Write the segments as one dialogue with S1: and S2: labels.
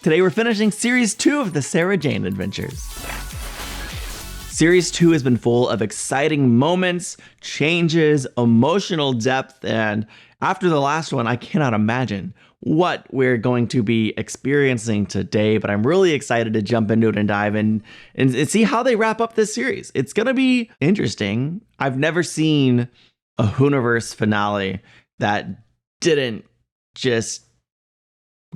S1: Today we're finishing Series 2 of the Sarah Jane Adventures. Series 2 has been full of exciting moments, changes, emotional depth, and after the last one, I cannot imagine what we're going to be experiencing today, but I'm really excited to jump into it and dive in and see how they wrap up this series. It's going to be interesting. I've never seen a Hooniverse finale that didn't just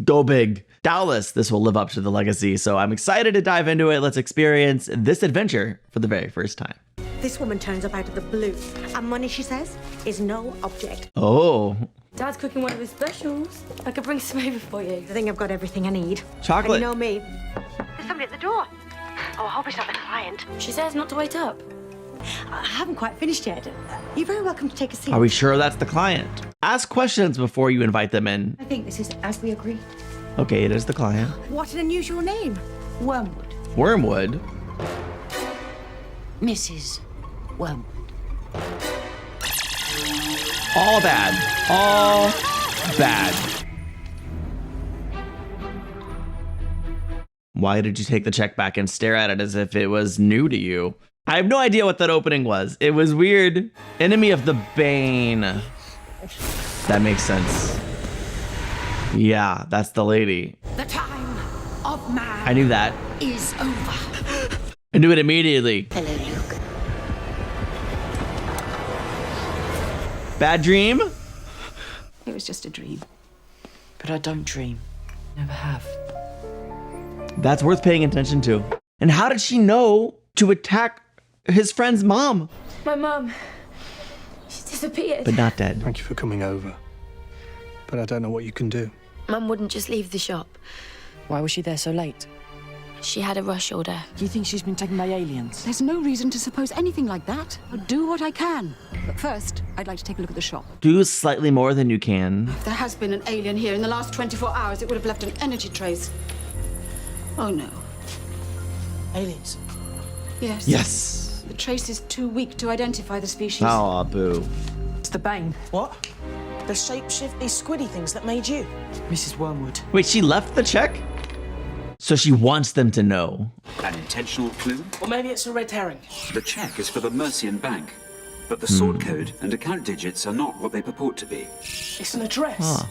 S1: go big. Doubtless, this will live up to the legacy, so I'm excited to dive into it. Let's experience this adventure for the very first time.
S2: This woman turns up out of the blue, and money, she says, is no object.
S1: Oh.
S3: Dad's cooking one of his specials. I could bring some over for you.
S2: I think I've got everything I need.
S1: Chocolate.
S2: And you know me. There's somebody at the door. Oh, I hope it's not the client.
S3: She says not to wait up.
S2: I haven't quite finished yet. You're very welcome to take a seat.
S1: Are we sure that's the client? Ask questions before you invite them in.
S2: I think this is as we agreed.
S1: Okay, it is the client.
S2: What an unusual name.
S4: Wormwood.
S1: Wormwood?
S4: Mrs. Wormwood.
S1: All bad. All bad. Why did you take the check back and stare at it as if it was new to you? I have no idea what that opening was. It was weird. Enemy of the Bane. That makes sense. Yeah, that's the lady.
S4: The time of man
S1: I knew that.
S4: is over.
S1: I knew it immediately.
S4: Hello, Luke.
S1: Bad dream?
S4: It was just a dream. But I don't dream. Never have.
S1: That's worth paying attention to. And how did she know to attack his friend's mom?
S3: My mum. She's disappeared.
S1: But not dead.
S5: Thank you for coming over. But I don't know what you can do.
S3: Mum wouldn't just leave the shop.
S6: Why was she there so late?
S3: She had a rush order.
S6: Do you think she's been taken by aliens?
S7: There's no reason to suppose anything like that. I'll do what I can. But first, I'd like to take a look at the shop.
S1: Do slightly more than you can.
S7: If there has been an alien here in the last 24 hours, it would have left an energy trace. Oh, no.
S6: Aliens?
S7: Yes.
S1: Yes.
S7: The trace is too weak to identify the species.
S1: Oh, boo.
S6: It's the Bane.
S8: What? The shapeshifty squiddy things that made you?
S6: Mrs. Wormwood.
S1: Wait, she left the check? So she wants them to know.
S9: An intentional clue?
S8: Or maybe it's a red herring.
S9: The check is for the Mercian Bank, but the sword code and account digits are not what they purport to be.
S8: It's an address.
S1: Huh.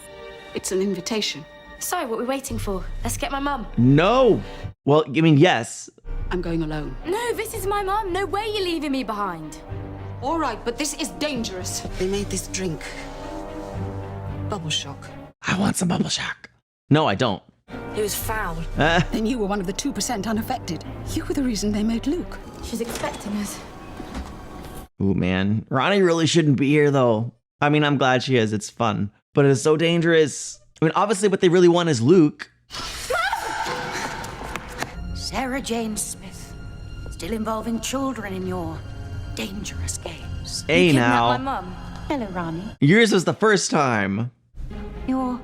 S7: It's an invitation.
S3: So, what are we waiting for? Let's get my mum.
S1: No. Well, I mean, yes.
S7: I'm going alone.
S3: No, this is my mum. No way you're leaving me behind.
S7: All right, but this is dangerous.
S4: They made this drink.
S7: Bubble shock.
S1: I want some bubble shock. No, I don't.
S8: It was foul.
S7: Then you were one of the 2% unaffected. You were the reason they made Luke.
S3: She's expecting us.
S1: Ooh, man. Ronnie really shouldn't be here, though. I mean, I'm glad she is. It's fun. But it's so dangerous. I mean, obviously what they really want is Luke.
S4: Sarah Jane Smith. Still involving children in your dangerous games.
S1: Hey,
S3: You kidnapped
S1: now.
S3: my mum.
S4: Hello, Ronnie.
S1: Yours was the first time.
S4: You're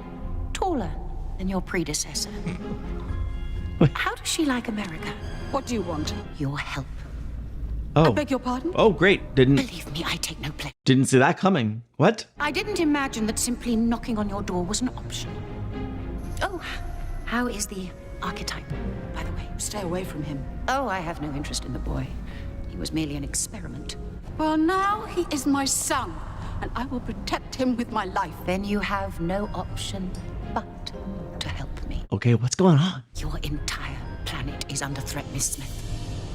S4: taller than your predecessor. How does she like America?
S7: What do you want?
S4: Your help.
S1: Oh.
S7: I beg your pardon?
S1: Oh, great. Didn't
S4: Believe me, I take no pleasure.
S1: see that coming. What?
S4: I didn't imagine that simply knocking on your door was an option. Oh, how is the archetype, by the way?
S7: Stay away from him.
S4: Oh, I have no interest in the boy. He was merely an experiment.
S7: Well, now he is my son, and I will protect him with my life.
S4: Then you have no option but to help me.
S1: Okay, what's going on?
S4: Your entire planet is under threat, Miss Smith.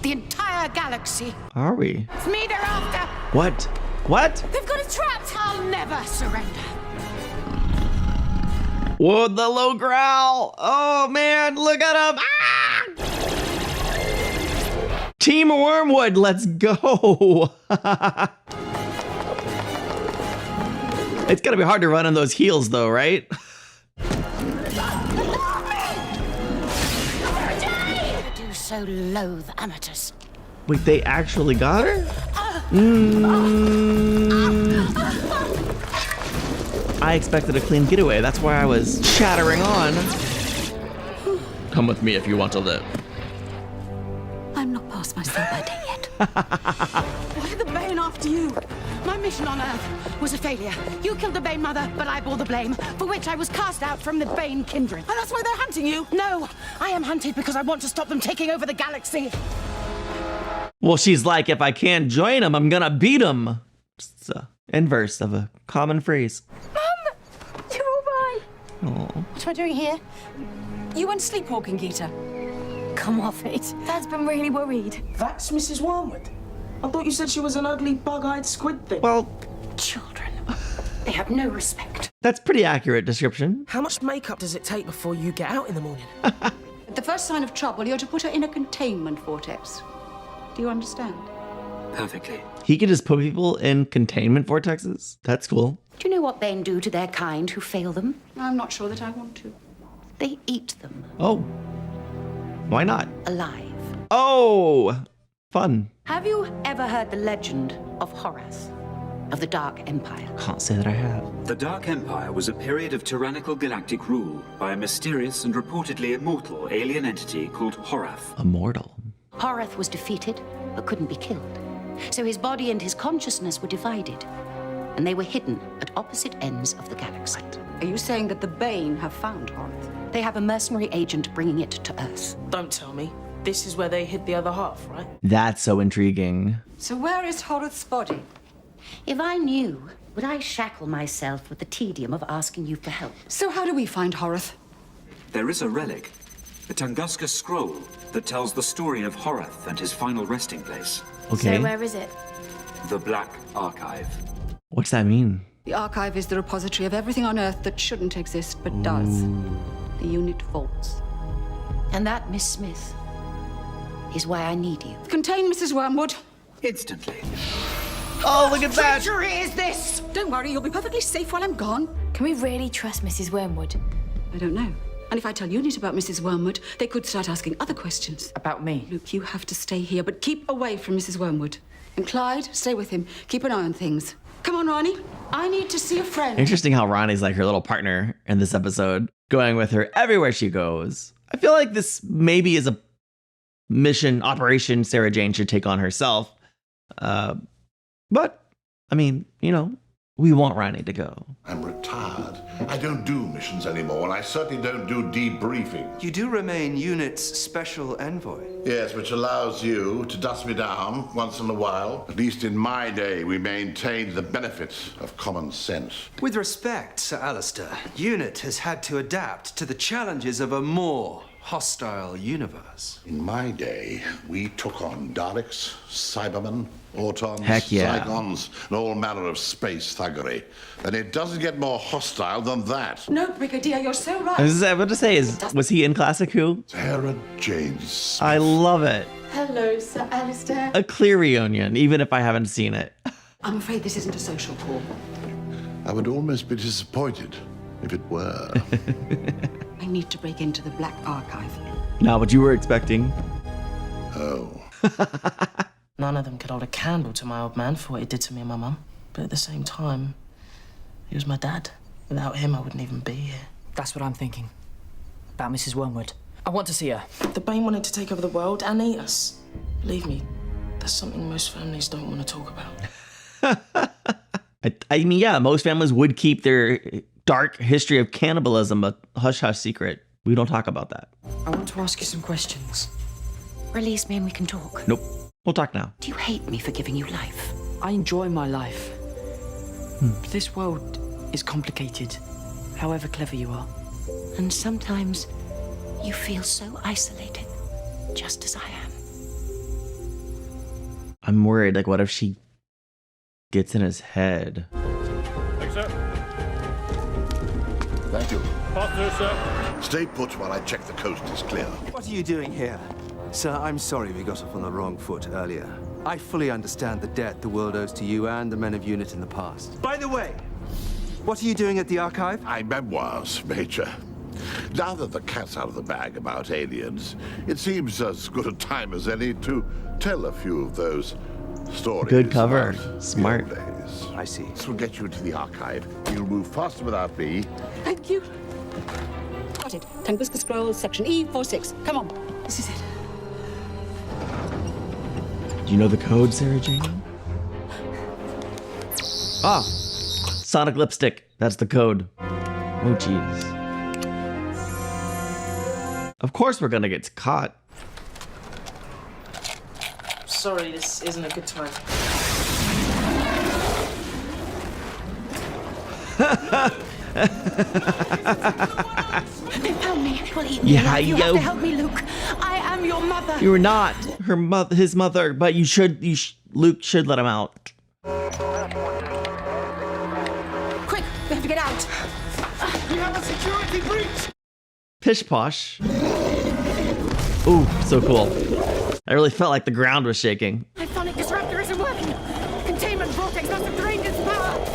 S4: The entire galaxy.
S1: Are we?
S4: It's me they're after.
S1: What? What?
S3: They've got us trapped.
S4: I'll never surrender.
S1: Whoa, the low growl. Oh, man, look at him. Ah! Team Wormwood, let's go. It's gonna be hard to run on those heels, though, right?
S4: I do so loathe amateurs.
S1: Wait, they actually got her? I expected a clean getaway. That's why I was chattering on. Come with me if you want to live.
S7: I'm not past my sell-by date yet.
S8: Why are the Bane after you?
S4: My mission on Earth was a failure. You killed the Bane mother, but I bore the blame, for which I was cast out from the Bane kindred.
S8: And that's why they're hunting you?
S4: No, I am hunted because I want to stop them taking over the galaxy.
S1: Well, she's like, if I can't join him, I'm gonna beat him. It's the inverse of a common phrase.
S4: Mum! You're all right.
S1: Aw.
S4: What am I doing here? You went sleepwalking, Gita.
S3: Come off it. Dad's been really worried.
S8: That's Mrs. Wormwood. I thought you said she was an ugly, bug-eyed squid thing.
S1: Well,
S4: Children. They have no respect.
S1: that's pretty accurate description.
S8: How much makeup does it take before you get out in the morning?
S7: At the first sign of trouble, you're to put her in a containment vortex. Do you understand?
S9: Perfectly.
S1: He can just put people in containment vortexes. That's cool.
S4: Do you know what Bane do to their kind who fail them?
S7: I'm not sure that I want to.
S4: They eat them
S1: Oh, why not?
S4: alive.
S1: Oh, fun.
S4: Have you ever heard the legend of Horath, of the Dark Empire?
S1: Can't say that I have.
S9: The Dark Empire was a period of tyrannical galactic rule by a mysterious and reportedly immortal alien entity called Horath.
S1: Immortal.
S4: Horath was defeated, but couldn't be killed. So his body and his consciousness were divided, and they were hidden at opposite ends of the galaxy.
S7: Are you saying that the Bane have found Horath?
S4: They have a mercenary agent bringing it to Earth.
S8: Don't tell me. This is where they hid the other half, right?
S1: That's so intriguing.
S7: So where is Horath's body?
S4: If I knew, would I shackle myself with the tedium of asking you for help?
S7: So how do we find Horath?
S9: There is a relic, the Tunguska scroll, that tells the story of Horath and his final resting place.
S1: Okay.
S3: So where is it?
S9: The Black Archive.
S1: What's that mean?
S7: The archive is the repository of everything on Earth that shouldn't exist but does. The unit vaults.
S4: And that, Miss Smith, is why I need you.
S7: Contain Mrs. Wormwood.
S9: Instantly.
S1: Oh, look at that!
S4: Treachery is this!
S7: Don't worry, you'll be perfectly safe while I'm gone.
S3: Can we really trust Mrs. Wormwood?
S7: I don't know. And if I tell Unit about Mrs. Wormwood, they could start asking other questions.
S6: About me?
S7: Luke, you have to stay here, but keep away from Mrs. Wormwood. And Clyde, stay with him. Keep an eye on things. Come on, Ronnie. I need to see a friend.
S1: Interesting how Ronnie's like her little partner in this episode, going with her everywhere she goes. I feel like this maybe is a mission operation Sarah Jane should take on herself. But, I mean, you know, we want Ronnie to go.
S10: I'm retired. I don't do missions anymore, and I certainly don't do debriefing.
S11: You do remain Unit's special envoy.
S10: Yes, which allows you to dust me down once in a while. At least in my day, we maintained the benefits of common sense.
S11: With respect, Sir Alistair, Unit has had to adapt to the challenges of a more hostile universe.
S10: In my day, we took on Daleks, Cybermen, Autons,
S1: Heck yeah.
S10: Zygons, and all manner of space thuggery. And it doesn't get more hostile than that.
S7: No, Brigadier, you're so right.
S1: I was about to say, was he in Classic Who?
S10: Sarah Jane Smith.
S1: I love it.
S7: Hello, Sir Alistair.
S1: A clear reunion, even if I haven't seen it.
S7: I'm afraid this isn't a social call.
S10: I would almost be disappointed if it were.
S7: I need to break into the Black Archive.
S1: Not what you were expecting.
S10: Oh.
S8: None of them could hold a candle to my old man for what he did to me and my mum. But at the same time, he was my dad. Without him, I wouldn't even be here.
S6: That's what I'm thinking. About Mrs. Wormwood. I want to see her.
S8: The Bane wanted to take over the world and eat us. Believe me, that's something most families don't want to talk about.
S1: I mean, yeah, most families would keep their dark history of cannibalism a hush-hush secret. We don't talk about that.
S8: I want to ask you some questions.
S4: Release me and we can talk.
S1: Nope. We'll talk now.
S4: Do you hate me for giving you life?
S6: I enjoy my life. This world is complicated, however clever you are.
S4: And sometimes you feel so isolated, just as I am.
S1: I'm worried, like, what if she gets in his head?
S12: Thanks, sir.
S10: Thank you.
S12: Pass through, sir.
S10: Stay put while I check the coast is clear.
S11: What are you doing here? Sir, I'm sorry we got off on the wrong foot earlier. I fully understand the debt the world owes to you and the men of Unit in the past. By the way, what are you doing at the archive?
S10: My memoirs, Major. Now that the cat's out of the bag about aliens, it seems as good a time as any to tell a few of those stories.
S1: Good cover.
S10: about
S1: Smart.
S10: the old days.
S11: I see.
S10: This will get you into the archive. You'll move faster without me.
S7: Thank you. Got it. Tunguska Scroll, section E46. Come on. This is it.
S1: Do you know the code, Sarah Jane? Ah, Sonic lipstick. That's the code. Oh, jeez. Of course we're gonna get caught.
S8: Sorry, this isn't a good time.
S4: They found me. Well, eat me
S1: Yeah,
S4: alive. You have
S1: yo.
S4: to help me, Luke. I am your mother.
S1: You're not his mother, but you should. Luke should let him out.
S7: Quick, we have to get out.
S11: We have a security breach!
S1: Pish posh. Ooh, so cool. I really felt like the ground was shaking.
S2: My phonic disruptor isn't working. Containment vortex must have drained its power.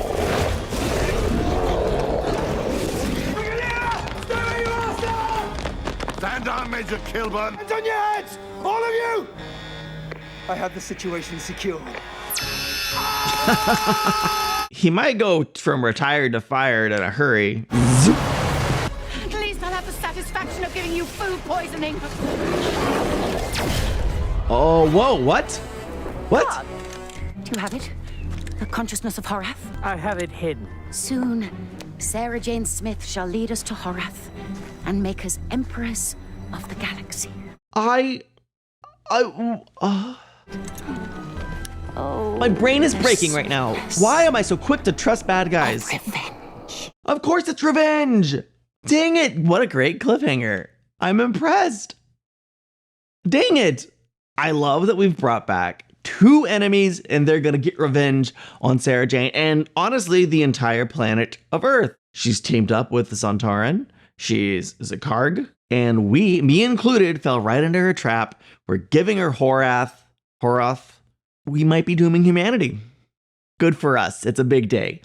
S10: Stand down, Major Kilburn.
S11: Hands on your heads! All of you! I have the situation secured.
S1: He might go from retired to fired in a hurry.
S2: At least I'll have the satisfaction of giving you food poisoning.
S1: Oh, whoa, what? What?
S4: Do you have it? The consciousness of Horath?
S13: I have it hidden.
S4: Soon, Sarah Jane Smith shall lead us to Horath and make us empress of the galaxy.
S1: Oh, my brain is breaking right now. Why am I so quick to trust bad guys?
S4: Revenge.
S1: Of course it's revenge. Dang it. What a great cliffhanger. I'm impressed. Dang it. I love that we've brought back 2 enemies and they're going to get revenge on Sarah Jane and honestly the entire planet of Earth. She's teamed up with the Sontaran. She's a Karg. And me included, fell right into her trap. We're giving her Horath. We might be dooming humanity. Good for us. It's a big day.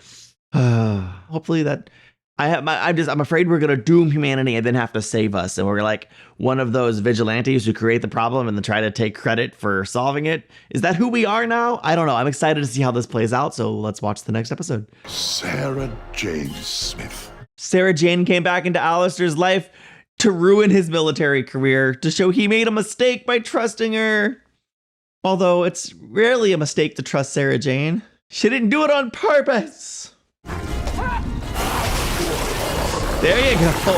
S1: Hopefully that I'm afraid we're gonna doom humanity and then have to save us. And we're like one of those vigilantes who create the problem and then try to take credit for solving it. Is that who we are now? I don't know. I'm excited to see how this plays out. So let's watch the next episode.
S10: Sarah Jane Smith.
S1: Sarah Jane came back into Alistair's life to ruin his military career, to show he made a mistake by trusting her. Although it's rarely a mistake to trust Sarah Jane. She didn't do it on purpose. There you go.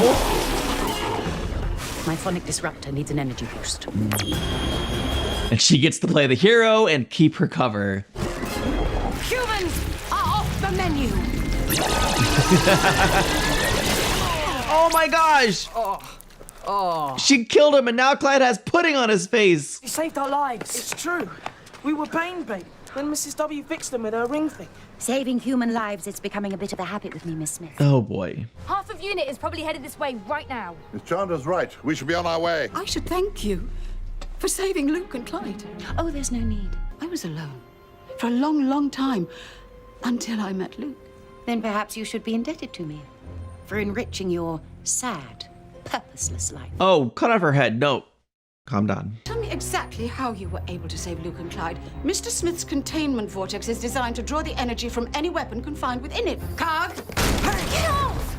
S4: My phonic disruptor needs an energy boost.
S1: And she gets to play the hero and keep her cover.
S2: Humans are off the menu.
S1: Oh my gosh! She killed him and now Clyde has pudding on his face.
S8: He saved our lives. It's true. We were Bane bait when Mrs. W fixed them with her ring thing.
S4: Saving human lives, it's becoming a bit of a habit with me, Miss Smith.
S1: Oh boy.
S3: Half of unit is probably headed this way right now.
S10: Miss Chandler's right. We should be on our way.
S7: I should thank you for saving Luke and Clyde.
S4: Oh, there's no need.
S7: I was alone for a long, long time until I met Luke.
S4: Then perhaps you should be indebted to me for enriching your sad, purposeless life.
S1: Oh, cut off her head. No. Calm down.
S7: Tell me exactly how you were able to save Luke and Clyde. Mr. Smith's containment vortex is designed to draw the energy from any weapon confined within it. Karg! Hurry! Get off!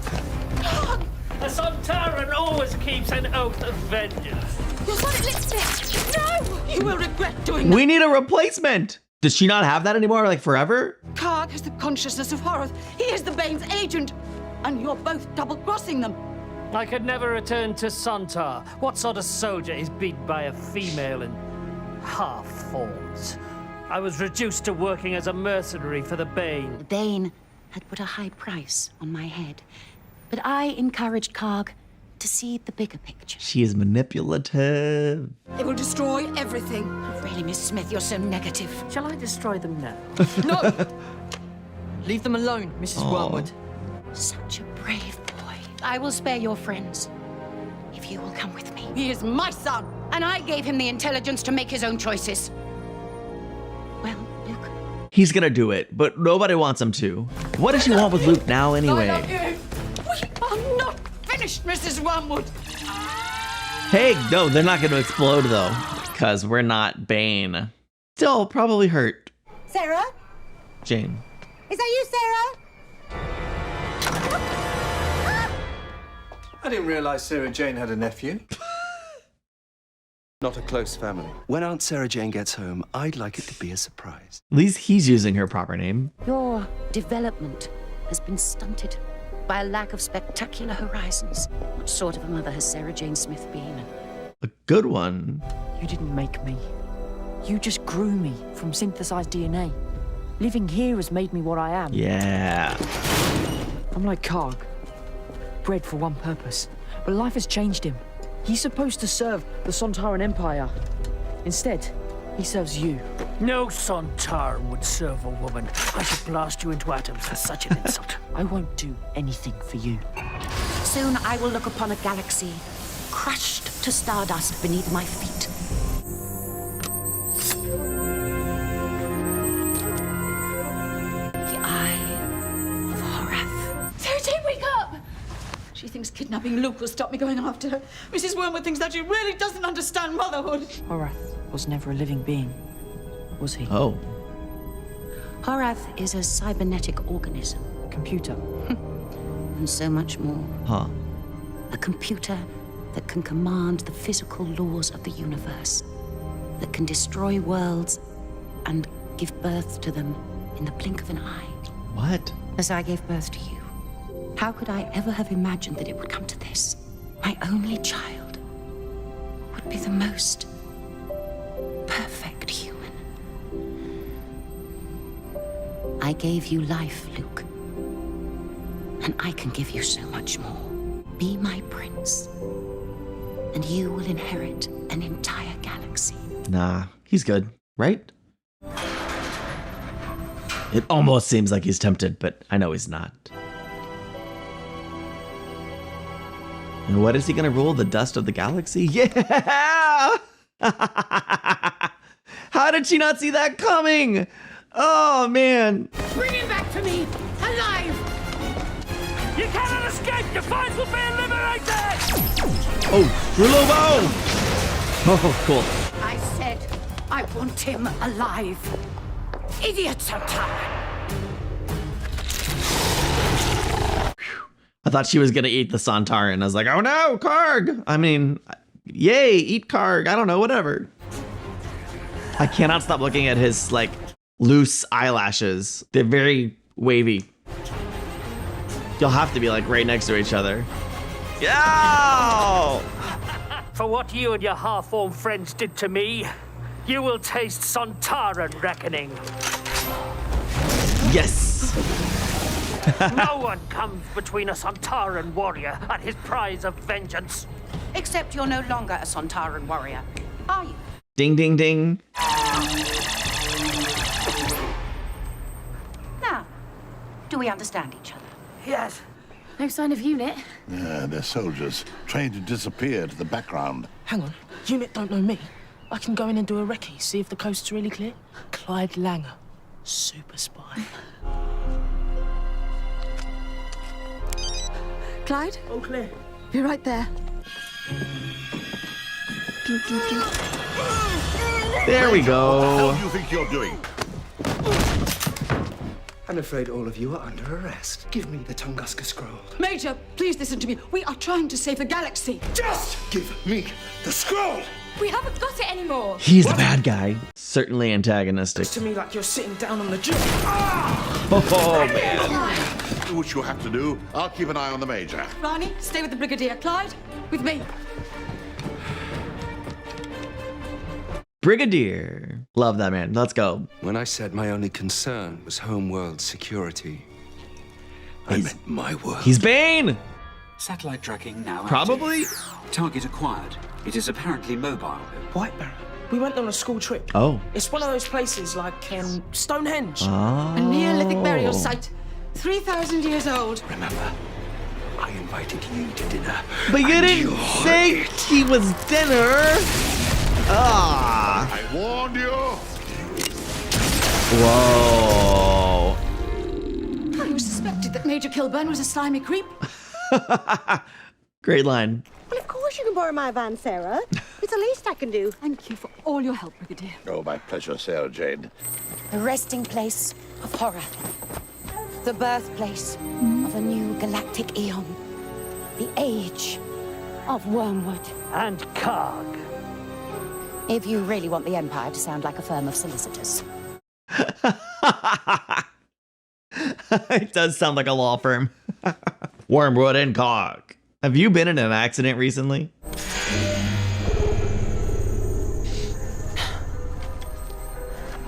S12: A Sontaran always keeps an oath of vengeance.
S2: Your sonic lipstick. No!
S7: You will regret doing that.
S1: We need a replacement. Does she not have that anymore, like forever?
S7: Karg has the consciousness of Horath. He is the Bane's agent. And you're both double-crossing them.
S12: I could never return to Sontar. What sort of soldier is beat by a female in half forms? I was reduced to working as a mercenary for the Bane.
S4: The Bane had put a high price on my head, but I encouraged Karg to see the bigger picture.
S1: She is manipulative.
S7: It will destroy everything.
S4: Really, Miss Smith, you're so negative.
S8: Shall I destroy them now?
S6: No! Leave them alone, Mrs. Wormwood.
S4: Such a brave boy. I will spare your friends if you will come with me.
S7: He is my son.
S4: And I gave him the intelligence to make his own choices. Well, Luke.
S1: He's gonna do it, but nobody wants him to. What does she want with Luke now anyway?
S7: I love you. We are not finished, Mrs. Wormwood.
S1: Hey, no, they're not gonna explode though, because we're not Bane. Still probably hurt.
S2: Sarah?
S1: Jane.
S2: Is that you, Sarah?
S11: I didn't realize Sarah Jane had a nephew. Not a close family. When Aunt Sarah Jane gets home, I'd like it to be a surprise.
S1: At least he's using her proper name.
S4: Your development has been stunted by a lack of spectacular horizons. What sort of a mother has Sarah Jane Smith been?
S1: A good one.
S6: You didn't make me. You just grew me from synthesized DNA. Living here has made me what I am.
S1: Yeah.
S6: I'm like Karg, bred for one purpose, but life has changed him. He's supposed to serve the Sontaran Empire. Instead, he serves you.
S12: No Sontaran would serve a woman. I should blast you into atoms for such an insult.
S6: I won't do anything for you.
S4: Soon I will look upon a galaxy crushed to stardust beneath my feet. The Eye of Horath.
S7: Sarah Jane, wake up! She thinks kidnapping Luke will stop me going after her. Mrs. Wormwood thinks that she really doesn't understand motherhood.
S6: Horath was never a living being, was he?
S1: Oh.
S4: Horath is a cybernetic organism.
S6: Computer.
S4: And so much more.
S1: Huh.
S4: A computer that can command the physical laws of the universe, that can destroy worlds and give birth to them in the blink of an eye.
S1: What?
S4: As I gave birth to you. How could I ever have imagined that it would come to this? My only child would be the most perfect human. I gave you life, Luke. And I can give you so much more. Be my prince, and you will inherit an entire galaxy.
S1: Nah, he's good, right? It almost seems like he's tempted, but I know he's not. And what is he gonna rule? The dust of the galaxy? Yeah! How did she not see that coming? Oh, man.
S7: Bring him back to me, alive!
S12: You cannot escape! Your fight will be liberated!
S1: Oh, Rulobo! Oh, cool.
S7: I said I want him alive. Idiot Sontaran!
S1: I thought she was gonna eat the Sontaran. I was like, oh no, Karg! I mean, yay, eat Karg. I don't know, whatever. I cannot stop looking at his, like, loose eyelashes. They're very wavy. You'll have to be, like, right next to each other. Yeah!
S12: For what you and your half-formed friends did to me, you will taste Sontaran reckoning.
S1: Yes!
S12: No one comes between a Sontaran warrior and his prize of vengeance.
S7: Except you're no longer a Sontaran warrior, are you?
S1: Ding, ding, ding.
S7: Now, do we understand each other?
S12: Yes.
S3: No sign of Unit.
S10: Yeah, they're soldiers, trained to disappear to the background.
S8: Hang on. Unit don't know me. I can go in and do a recce, see if the coast's really clear. Clyde Langer. Super spy.
S7: Clyde?
S8: All clear.
S7: Be right there.
S1: There we go.
S10: What do you think you're doing?
S11: I'm afraid all of you are under arrest. Give me the Tunguska scroll.
S7: Major, please listen to me. We are trying to save the galaxy.
S11: Just give me the scroll!
S3: We haven't got it anymore.
S1: He's the bad guy. Certainly antagonistic.
S8: Looks to me like you're sitting down on the job.
S1: Oh, man.
S10: Do what you have to do. I'll keep an eye on the Major.
S7: Ronnie, stay with the Brigadier. Clyde, with me.
S1: Brigadier. Love that man. Let's go.
S11: When I said my only concern was homeworld security, I meant my world.
S1: He's Bane.
S9: Satellite tracking now
S1: Probably.
S9: active. Target acquired. It is apparently mobile.
S8: White Baron. We went on a school trip.
S1: Oh.
S8: It's one of those places like Stonehenge.
S1: Oh.
S7: A Neolithic burial site. 3,000 years old.
S11: Remember, I invited you to dinner.
S1: But you didn't say he was dinner. Ah.
S10: I warned you.
S1: Whoa.
S7: I always suspected that Major Kilburn was a slimy creep.
S1: Great line.
S2: Well, of course you can borrow my van, Sarah. It's the least I can do.
S7: Thank you for all your help, Brigadier.
S10: Oh, my pleasure, Sarah Jane.
S4: The resting place of Horath. The birthplace of a new galactic eon. The age of Wormwood.
S12: And Karg.
S4: If you really want the Empire to sound like a firm of solicitors.
S1: It does sound like a law firm. Wormwood and Cog. Have you been in an accident recently?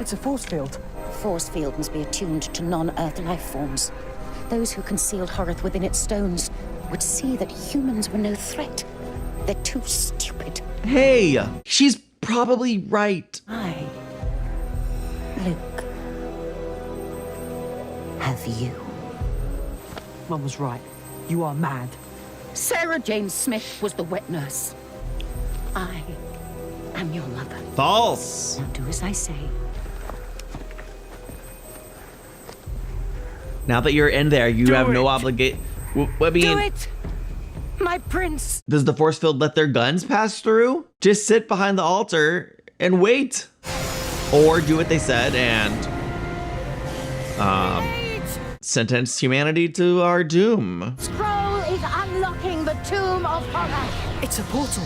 S6: It's a force field.
S4: Force field must be attuned to non-Earth life forms. Those who concealed Horath within its stones would see that humans were no threat. They're too stupid.
S1: Hey, she's probably right.
S4: I, Luke, have you.
S6: Mum was right. You are mad.
S4: Sarah Jane Smith was the wet nurse. I am your mother.
S1: False.
S4: Now do as I say.
S1: Now that you're in there, you have no obligation.
S4: Do it, my prince.
S1: Does the force field let their guns pass through? Just sit behind the altar and wait. Or do what they said and sentence humanity to our doom.
S4: Scroll is unlocking the tomb of Horath.
S6: It's a portal.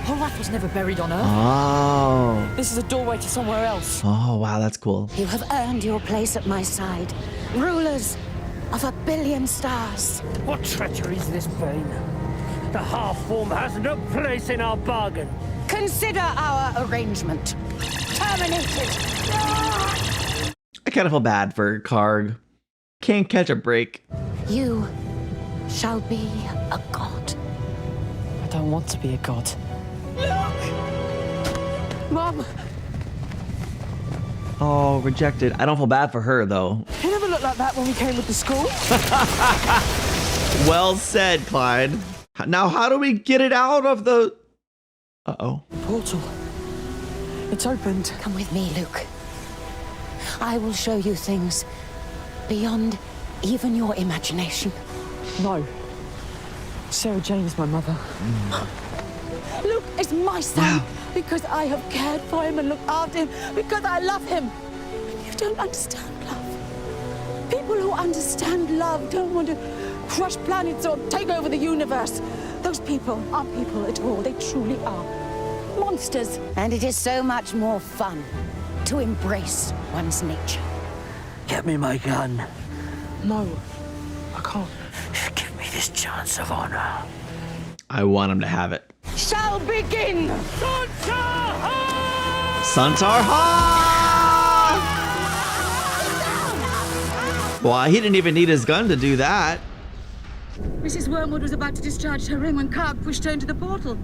S6: Horath was never buried on Earth.
S1: Oh.
S6: This is a doorway to somewhere else.
S1: Oh, wow, that's cool.
S4: You have earned your place at my side. Rulers of 1 billion stars.
S12: What treachery is this, Bane? The half-form has no place in our bargain.
S4: Consider our arrangement terminated.
S1: I kind of feel bad for Karg. Can't catch a break.
S4: You shall be a god.
S6: I don't want to be a god. Mom!
S1: Oh, rejected. I don't feel bad for her, though.
S6: He never looked like that when we came with the school.
S1: Well said, Clyde. Now, how do we get it out of the... Uh-oh.
S6: Portal. It's opened.
S4: Come with me, Luke. I will show you things beyond even your imagination.
S6: No. Sarah Jane is my mother.
S7: Luke is my son because I have cared for him and looked after him because I love him. You don't understand love. People who understand love don't want to crush planets or take over the universe. Those people aren't people at all. They truly are monsters.
S4: And it is so much more fun to embrace one's nature.
S12: Get me my gun.
S6: No, I can't.
S12: Give me this chance of honor.
S1: I want him to have it.
S7: Shall begin.
S1: Santar Well, he didn't even need his gun to do that.
S7: Mrs. Wormwood was about to discharge her ring when Karg pushed her into the portal.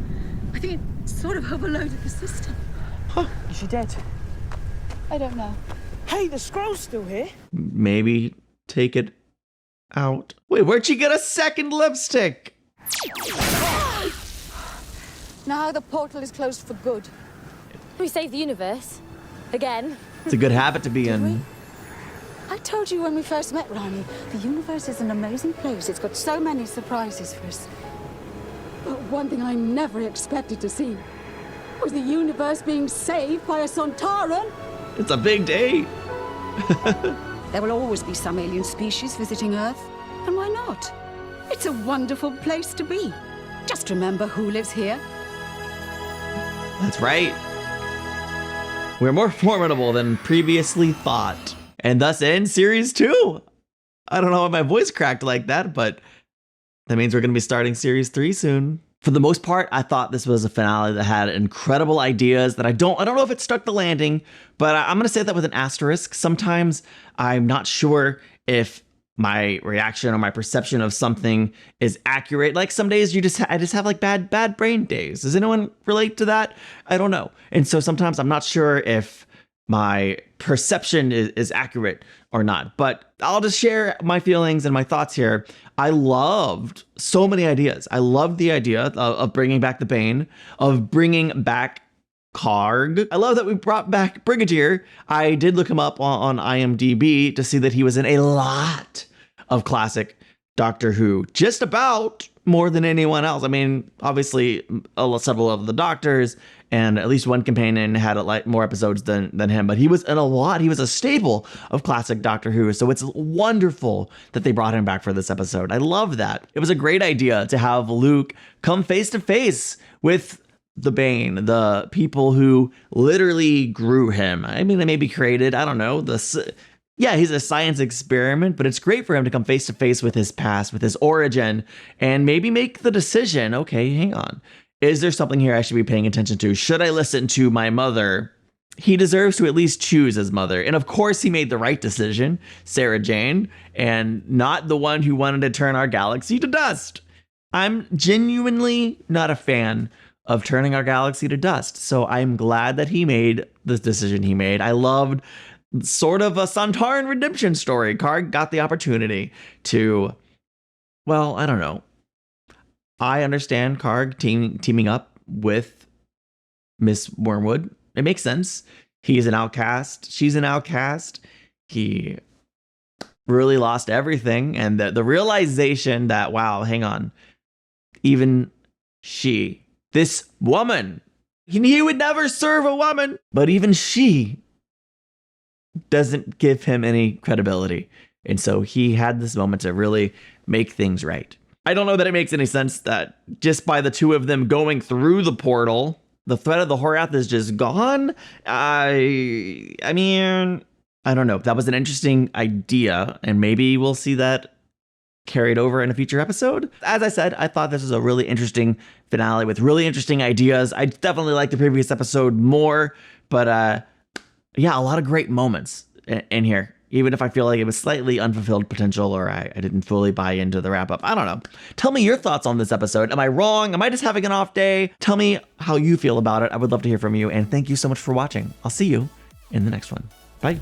S7: I think it sort of overloaded the system.
S6: Is she dead?
S7: I don't know.
S6: Hey, the scroll's still here.
S1: Maybe take it out. Wait, where'd she get a second lipstick?
S7: Now the portal is closed for good.
S3: We saved the universe. Again.
S1: It's a good habit to be in.
S7: I told you when we first met, Rani, the universe is an amazing place. It's got so many surprises for us. But one thing I never expected to see was the universe being saved by a Sontaran.
S1: It's a big day.
S7: There will always be some alien species visiting Earth. And why not? It's a wonderful place to be. Just remember who lives here.
S1: That's right. We're more formidable than previously thought. And thus ends series 2. I don't know why my voice cracked like that, but that means we're going to be starting series 3 soon. For the most part, I thought this was a finale that had incredible ideas that I don't know if it stuck the landing, but I'm going to say that with an asterisk. Sometimes I'm not sure if my reaction or my perception of something is accurate. Like some days I just have like bad brain days. Does anyone relate to that? I don't know. And so sometimes I'm not sure if my perception is accurate or not, but I'll just share my feelings and my thoughts here. I loved so many ideas. I loved the idea of bringing back the Bane, of bringing back Karg. I love that we brought back Brigadier. I did look him up on IMDb to see that he was in a lot of classic Doctor Who, just about more than anyone else. I mean, obviously, several of the Doctors and at least one companion had more episodes than him, but he was in a lot. He was a staple of classic Doctor Who, so it's wonderful that they brought him back for this episode. I love that. It was a great idea to have Luke come face to face with the Bane, the people who literally grew him. I mean, they may be created, I don't know, yeah, he's a science experiment, but it's great for him to come face to face with his past, with his origin, and maybe make the decision, okay, hang on. Is there something here I should be paying attention to? Should I listen to my mother? He deserves to at least choose his mother. And of course, he made the right decision, Sarah Jane, and not the one who wanted to turn our galaxy to dust. I'm genuinely not a fan of turning our galaxy to dust. So I'm glad that he made the decision he made. I loved sort of a Sontaran redemption story. Karg got the opportunity to, well, I don't know. I understand Karg teaming up with Miss Wormwood. It makes sense. He's an outcast. She's an outcast. He really lost everything. And the realization that, wow, hang on. Even she, this woman, he would never serve a woman, but even she doesn't give him any credibility. And so he had this moment to really make things right. I don't know that it makes any sense that just by the two of them going through the portal, the threat of the Horath is just gone. I mean, I don't know. That was an interesting idea, and maybe we'll see that carried over in a future episode. As I said, I thought this was a really interesting finale with really interesting ideas. I definitely liked the previous episode more, but yeah, a lot of great moments in here. Even if I feel like it was slightly unfulfilled potential or I didn't fully buy into the wrap up. I don't know. Tell me your thoughts on this episode. Am I wrong? Am I just having an off day? Tell me how you feel about it. I would love to hear from you. And thank you so much for watching. I'll see you in the next one. Bye.